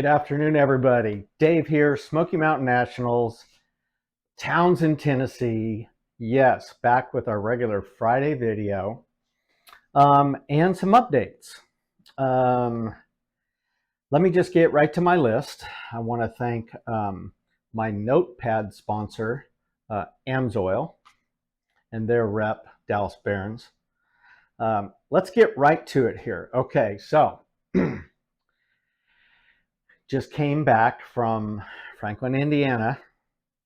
Good afternoon, everybody. Dave here, Smoky Mountain Nationals, Townsend, Tennessee. Yes, back with our regular Friday video and some updates. Let me just get right to my list. I want to thank my notepad sponsor, Amsoil, and their rep, Dallas Barons. Let's get right to it here. Okay, so just came back from Franklin, Indiana.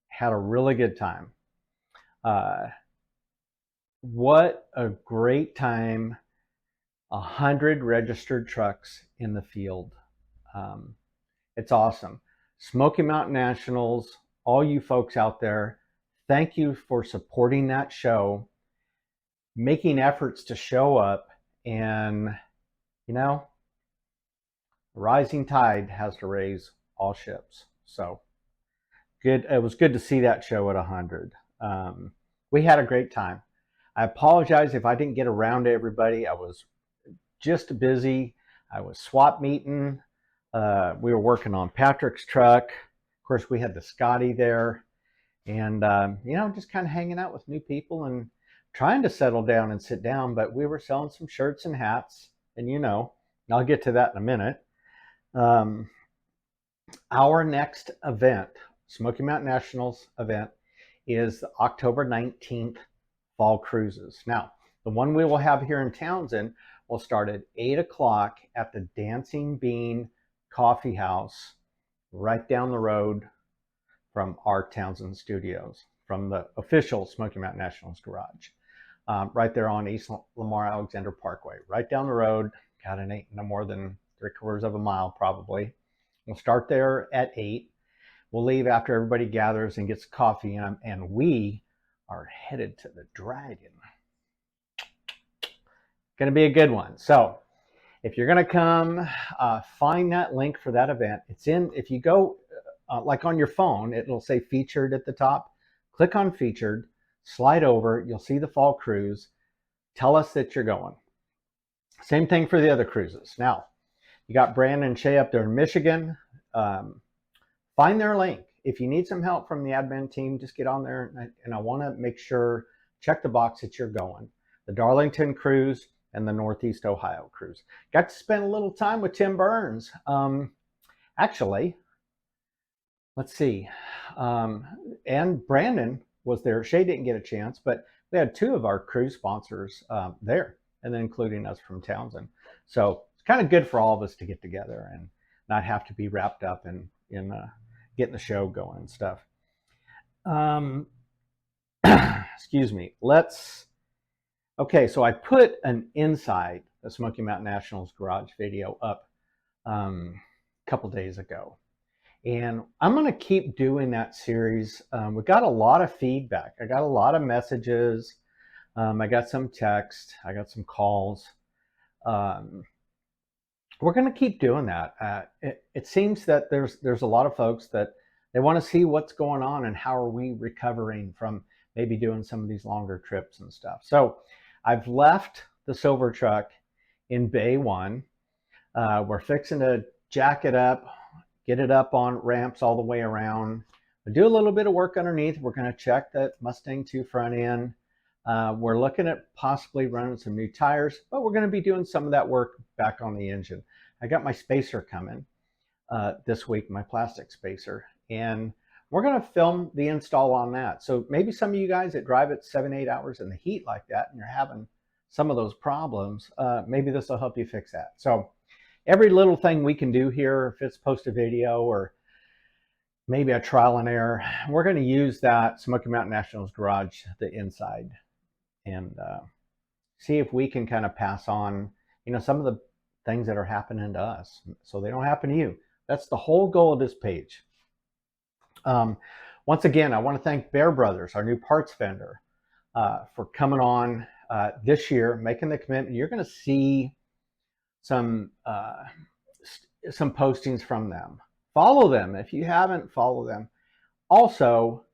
Had a really good time. What a great time. 100 registered trucks in the field. It's awesome. Smoky Mountain Nationals, all you folks out there, thank you for supporting that show, making efforts to show up, and rising tide has to raise all ships. So good. It was good to see that show at 100. We had a great time. I apologize if I didn't get around to everybody. I was just busy. I was swap meeting. We were working on Patrick's truck. Of course, we had the Scotty there, and just kind of hanging out with new people and trying to settle down and sit down. But we were selling some shirts and hats, and I'll get to that in a minute. Our next event, Smoky Mountain Nationals event, is October 19th, Fall Cruises. Now, the one we will have here in Townsend will start at 8 o'clock at the Dancing Bean Coffee House right down the road from our Townsend studios, from the official Smoky Mountain Nationals garage, right there on East Lamar Alexander Parkway, right down the road. Got no more than 3/4 of a mile probably. We'll start there at 8. We'll leave after everybody gathers and gets coffee, and we are headed to the Dragon. Going to be a good one. So if you're going to come, find that link for that event. It's in, if you go like on your phone, it'll say featured at the top. Click on featured, slide over, you'll see the fall cruise. Tell us that you're going. Same thing for the other cruises. Now, you got Brandon and Shay up there in Michigan. Find their link. If you need some help from the admin team, just get on there, and I want to make sure, check the box that you're going. The Darlington cruise and the Northeast Ohio cruise. Got to spend a little time with Tim Burns. Actually, let's see. And Brandon was there. Shay didn't get a chance, but we had 2 of our cruise sponsors there, and then including us from Townsend. So it's kind of good for all of us to get together and not have to be wrapped up in getting the show going and stuff. Excuse me. Okay, so I put an inside the Smoky Mountain Nationals garage video up a couple days ago. And I'm going to keep doing that series. We got a lot of feedback. I got a lot of messages. I got some text. I got some calls. We're going to keep doing that. It seems that there's a lot of folks that they want to see what's going on and how are we recovering from maybe doing some of these longer trips and stuff. So I've left the silver truck in Bay 1. We're fixing to jack it up, get it up on ramps all the way around. We'll do a little bit of work underneath. We're going to check that Mustang 2 front end. We're looking at possibly running some new tires, but we're going to be doing some of that work back on the engine. I got my spacer coming this week, my plastic spacer, and we're going to film the install on that. So maybe some of you guys that drive it 7-8 hours in the heat like that and you're having some of those problems, maybe this will help you fix that. So every little thing we can do here, if it's post a video or maybe a trial and error, we're going to use that Smoky Mountain Nationals garage, the inside, and see if we can kind of pass on, some of the things that are happening to us so they don't happen to you. That's the whole goal of this page. Once again, I want to thank Bear Brothers, our new parts vendor, for coming on this year, making the commitment. You're going to see some postings from them. Follow them if you haven't. Follow them. Also,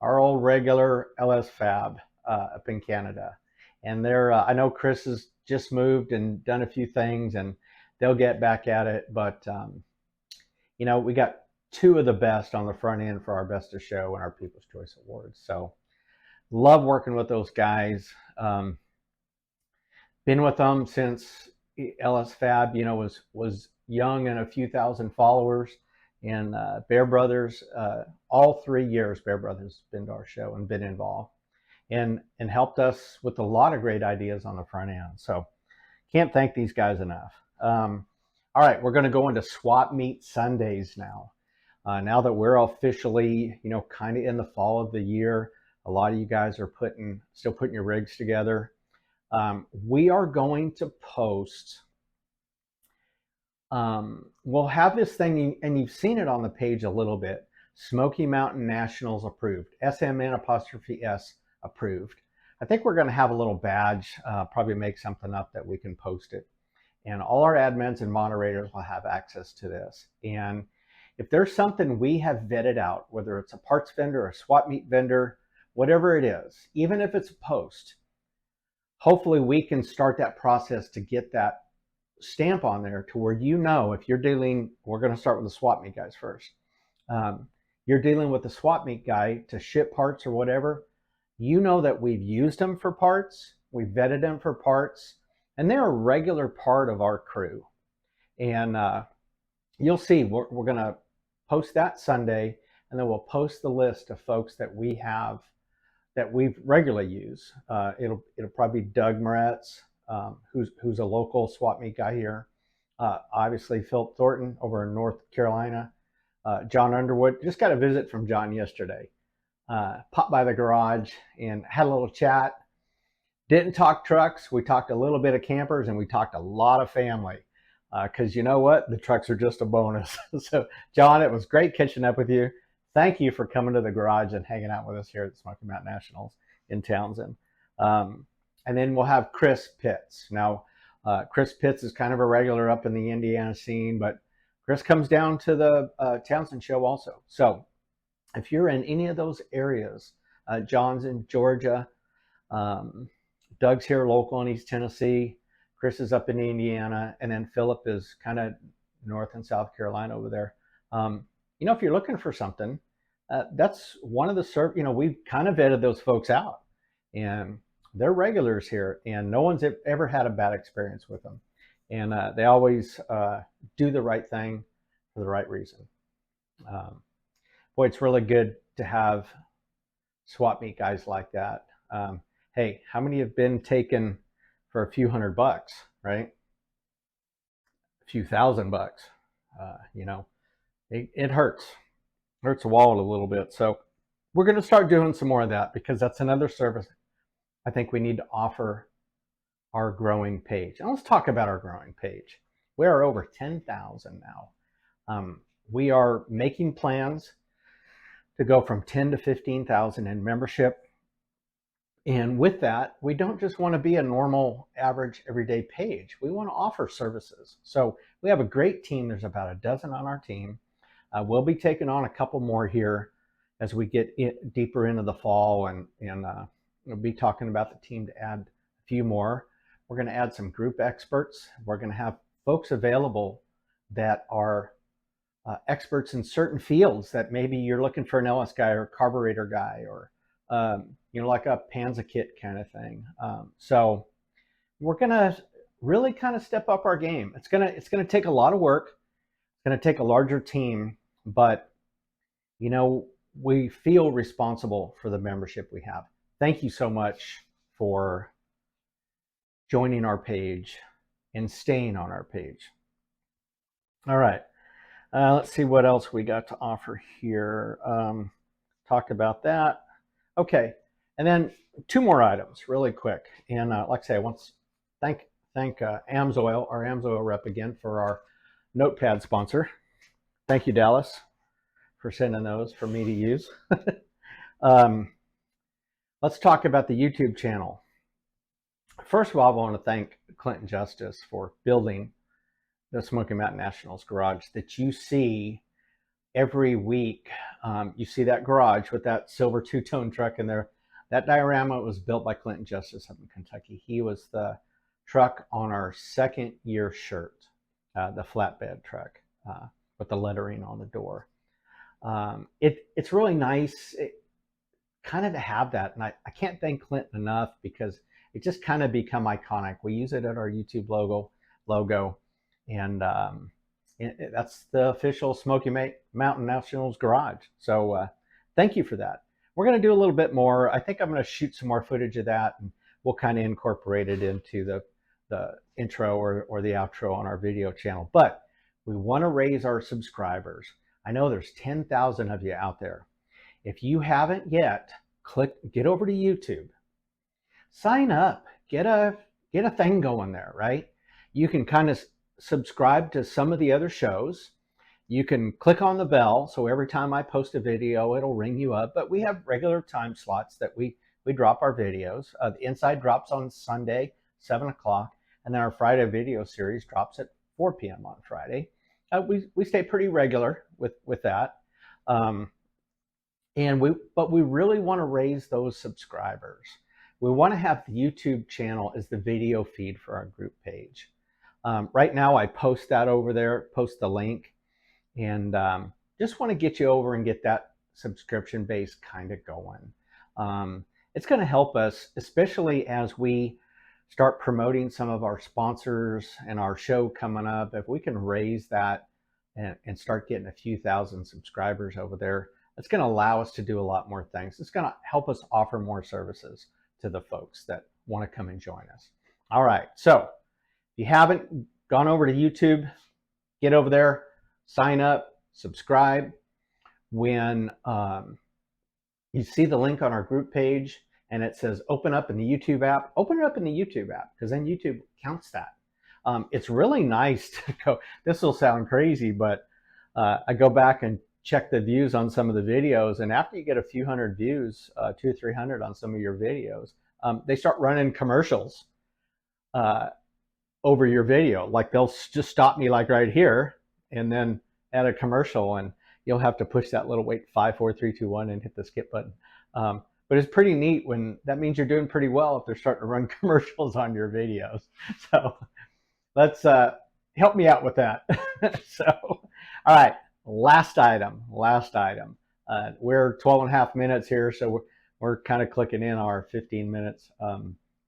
our old regular LS Fab up in Canada, and they're I know Chris has just moved and done a few things, and they'll get back at it. But you know, we got two of the best on the front end for our Best of Show and our People's Choice Awards. So love working with those guys. Been with them since LS Fab, you know, was young and a few thousand followers. And Bear Brothers, all 3 years, Bear Brothers been to our show and been involved and helped us with a lot of great ideas on the front end. So can't thank these guys enough. All right, we're going to go into Swap Meet Sundays now. Now that we're officially, you know, kind of in the fall of the year, a lot of you guys are still putting your rigs together. We are going to post. We'll have this thing, and you've seen it on the page a little bit. Smoky Mountain Nationals approved. SMN''S approved. I think we're going to have a little badge, probably make something up that we can post it. And all our admins and moderators will have access to this. And if there's something we have vetted out, whether it's a parts vendor, a swap meet vendor, whatever it is, even if it's a post, hopefully we can start that process to get that stamp on there to where, you know, if you're dealing, we're going to start with the swap meet guys first. You're dealing with the swap meet guy to ship parts or whatever, you know that we've used them for parts, we've vetted them for parts, and they're a regular part of our crew. And you'll see, we're going to post that Sunday, and then we'll post the list of folks that we have that we regularly use. It'll probably be Doug Moretz, who's a local swap meet guy here. Obviously, Philip Thornton over in North Carolina. John Underwood. Just got a visit from John yesterday. Popped by the garage and had a little chat. Didn't talk trucks. We talked a little bit of campers, and we talked a lot of family. Because you know what? The trucks are just a bonus. So, John, it was great catching up with you. Thank you for coming to the garage and hanging out with us here at the Smoky Mountain Nationals in Townsend. And then we'll have Chris Pitts. Now, Chris Pitts is kind of a regular up in the Indiana scene, but Chris comes down to the Townsend show also. So if you're in any of those areas, John's in Georgia, Doug's here local in East Tennessee, Chris is up in Indiana, and then Philip is kind of North and South Carolina over there. You know, if you're looking for something, that's one of the, you know, we've kind of vetted those folks out, and they're regulars here, and no one's ever had a bad experience with them. And they always do the right thing for the right reason. Boy, it's really good to have swap meet guys like that. Hey, how many have been taken for a few $100, right? A few $1,000, you know, it hurts the wallet a little bit. So we're going to start doing some more of that, because that's another service I think we need to offer our growing page. And let's talk about our growing page. We are over 10,000 now. We are making plans to go from 10 to 15,000 in membership. And with that, we don't just want to be a normal, average, everyday page. We want to offer services. So we have a great team. There's about a dozen on our team. We'll be taking on a couple more here as we get deeper into the fall, and we'll be talking about the team to add a few more. We're going to add some group experts. We're going to have folks available that are experts in certain fields that maybe you're looking for, an LS guy or carburetor guy, or you know, like a Panza kit kind of thing. So we're going to really kind of step up our game. It's going to take a lot of work. It's going to take a larger team, but you know, we feel responsible for the membership we have. Thank you so much for joining our page and staying on our page. All right. Let's see what else we got to offer here. Talked about that. Okay. And then two more items really quick. And like I say, I want to thank AMSOIL, our AMSOIL rep again, for our notepad sponsor. Thank you, Dallas, for sending those for me to use. Let's talk about the YouTube channel. First of all, I want to thank Clinton Justice for building the Smoky Mountain Nationals garage that you see every week. You see that garage with that silver two-tone truck in there. That diorama was built by Clinton Justice up in Kentucky. He was the truck on our second year shirt, the flatbed truck. with the lettering on the door. It's really nice kind of to have that. And I can't thank Clinton enough because it just kind of become iconic. We use it at our YouTube logo, and that's the official Smoky Mountain Nationals garage. So thank you for that. We're going to do a little bit more. I think I'm going to shoot some more footage of that, and we'll kind of incorporate it into the intro or the outro on our video channel. But we want to raise our subscribers. I know there's 10,000 of you out there. If you haven't yet, get over to YouTube, sign up, get a thing going there, right? You can kind of subscribe to some of the other shows. You can click on the bell, so every time I post a video, it'll ring you up. But we have regular time slots that we drop our videos. The Inside drops on Sunday, 7 o'clock, and then our Friday video series drops at 4 p.m. on Friday. We stay pretty regular with that. But we really want to raise those subscribers. We want to have the YouTube channel as the video feed for our group page. Right now, I post that over there, post the link, and just want to get you over and get that subscription base kind of going. It's going to help us, especially as we start promoting some of our sponsors and our show coming up. If we can raise that and start getting a few thousand subscribers over there, it's going to allow us to do a lot more things. It's going to help us offer more services to the folks that want to come and join us. All right, so if you haven't gone over to YouTube, get over there, sign up, subscribe. When you see the link on our group page and it says open up in the YouTube app, open it up in the YouTube app, because then YouTube counts that. It's really nice to go, this will sound crazy, but I go back and check the views on some of the videos, and after you get a few hundred views, 200 or 300 on some of your videos, they start running commercials over your video. Like they'll just stop me like right here and then add a commercial, and you'll have to push that little wait 5, 4, 3, 2, 1 and hit the skip button. But it's pretty neat when that means you're doing pretty well if they're starting to run commercials on your videos. So let's help me out with that. So, all right. Last item. We're 12 and a half minutes here, so we're kind of clicking in our 15 minutes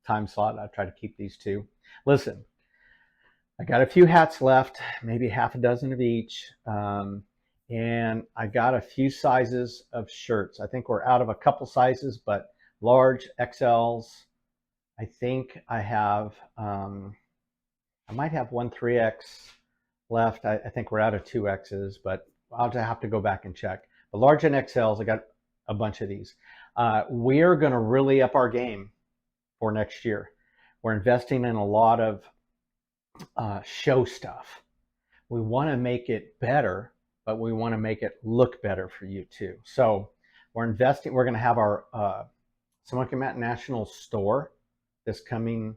time slot. I try to keep these two. Listen, I got a few hats left, maybe half a dozen of each, and I got a few sizes of shirts. I think we're out of a couple sizes, but large XLs. I think I have, I might have one 3X left. I think we're out of 2Xs, but I'll just have to go back and check. The large and XLs, I got a bunch of these. We're going to really up our game for next year. We're investing in a lot of show stuff. We want to make it better, but we want to make it look better for you too. So we're investing. We're going to have our Smoky Mountain National store this coming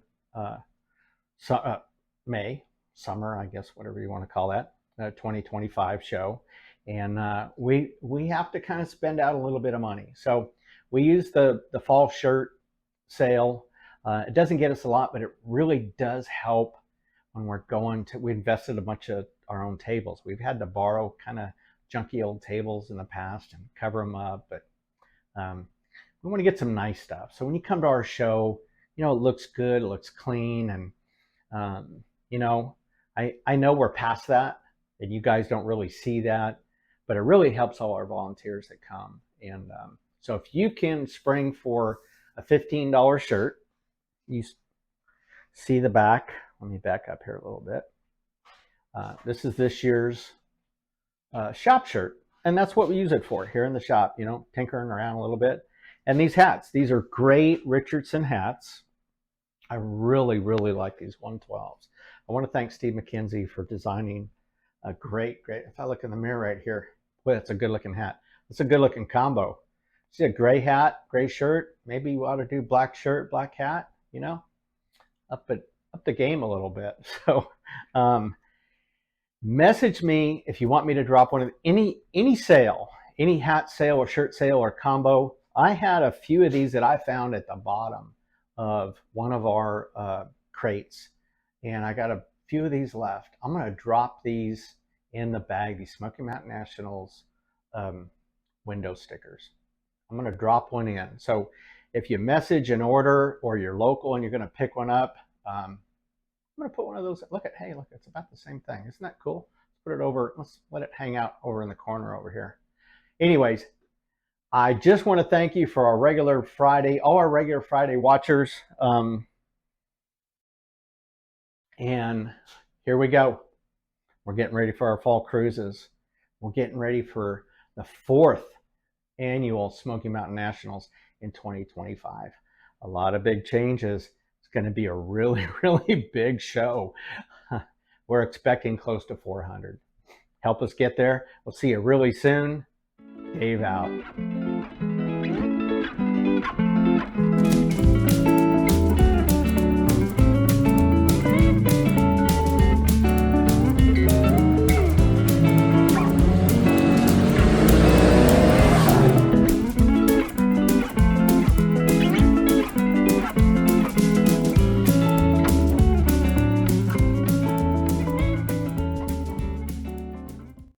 May, summer, I guess, whatever you want to call that, 2025 show. And we have to kind of spend out a little bit of money. So we use the fall shirt sale. It doesn't get us a lot, but it really does help when we're going to, we invested a bunch of our own tables. We've had to borrow kind of junky old tables in the past and cover them up, but we want to get some nice stuff. So when you come to our show, you know, it looks good, it looks clean, and you know, I know we're past that, and you guys don't really see that, but it really helps all our volunteers that come. And so if you can spring for a $15 shirt, you see the back. Let me back up here a little bit. This is this year's shop shirt, and that's what we use it for here in the shop, you know, tinkering around a little bit. And these hats, these are great Richardson hats. I really, really like these 112s. I want to thank Steve McKenzie for designing a great, if I look in the mirror right here, boy, that's a good looking hat. It's a good looking combo. See a gray hat, gray shirt, maybe you ought to do black shirt, black hat, you know, up the game a little bit. So message me if you want me to drop one of any sale, any hat sale or shirt sale or combo. I had a few of these that I found at the bottom of one of our crates, and I got a few of these left. I'm going to drop these in the bag, these Smoky Mountain Nationals window stickers. I'm going to drop one in. So if you message an order or you're local and you're going to pick one up, I'm going to put one of those. Look, it's about the same thing. Isn't that cool? Let's put it over. Let's let it hang out over in the corner over here. Anyways, I just want to thank you for all our regular Friday watchers. And here we go. We're getting ready for our fall cruises. We're getting ready for the 4th annual Smoky Mountain Nationals in 2025. A lot of big changes. It's going to be a really, really big show. We're expecting close to 400. Help us get there. We'll see you really soon. Dave out.